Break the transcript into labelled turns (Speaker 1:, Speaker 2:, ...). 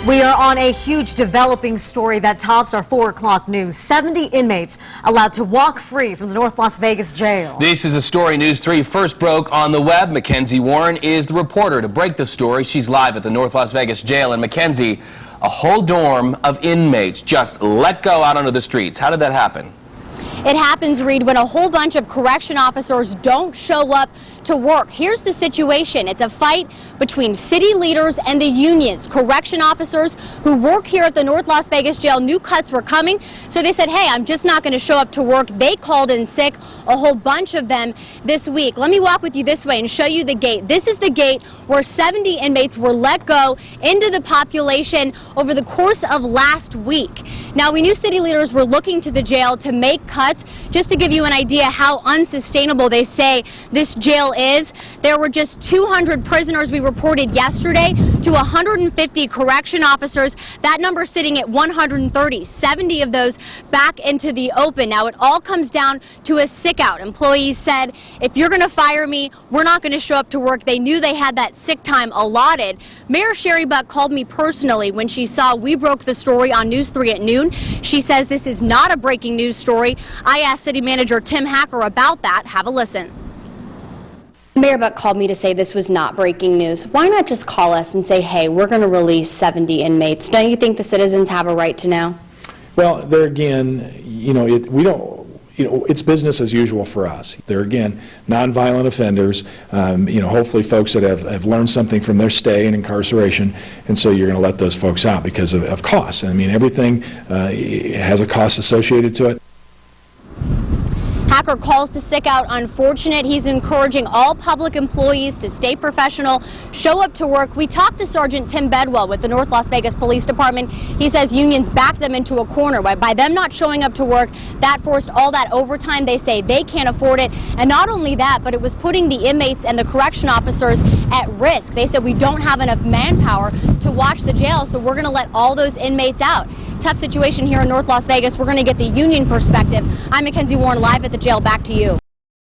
Speaker 1: We are on a huge developing story that tops our 4 o'clock news. 70 inmates allowed to walk free from the North Las Vegas jail.
Speaker 2: This is a story News 3 first broke on the web. Mackenzie Warren is the reporter to break the story. She's live at the North Las Vegas jail. And Mackenzie, a whole dorm of inmates just let go out onto the streets. How did that happen?
Speaker 3: It happens, Reed, when a whole bunch of correction officers don't show up to work. Here's the situation. It's a fight between city leaders and the unions. Correction officers who work here at the North Las Vegas jail knew cuts were coming, so they said, hey, I'm just not going to show up to work. They called in sick, a whole bunch of them this week. Let me walk with you this way and show you the gate. This is the gate where 70 inmates were let go into the population over the course of last week. Now, we knew city leaders were looking to the jail to make cuts. Just to give you an idea how unsustainable they say this jail is, there were just 200 prisoners we reported yesterday to 150 correction officers. That number sitting at 130, 70 of those back into the open. Now, it all comes down to a sick out. Employees said, if you're going to fire me, we're not going to show up to work. They knew they had that sick time allotted. Mayor Sherry Buck called me personally when she saw we broke the story on News 3 at noon. She says this is not a breaking news story. I asked City Manager Tim Hacker about that. Have a listen. Mayor Buck called me to say this was not breaking news. Why not just call us and say, hey, we're going to release 70 inmates? Don't you think the citizens have a right to know?
Speaker 4: Well, there again, it's business as usual for us. They're, again, nonviolent offenders, hopefully folks that have learned something from their stay in incarceration, and so you're going to let those folks out because of costs. I mean, everything has a cost associated to it.
Speaker 3: Hacker calls the sick out unfortunate. He's encouraging all public employees to stay professional, show up to work. We talked to Sergeant Tim Bedwell with the North Las Vegas Police Department. He says unions backed them into a corner. By them not showing up to work, that forced all that overtime. They say they can't afford it. And not only that, but it was putting the inmates and the correction officers at risk. They said we don't have enough manpower to watch the jail, so we're going to let all those inmates out. Tough situation here in North Las Vegas. We're going to get the union perspective. I'm Mackenzie Warren, live at the jail. Back to you.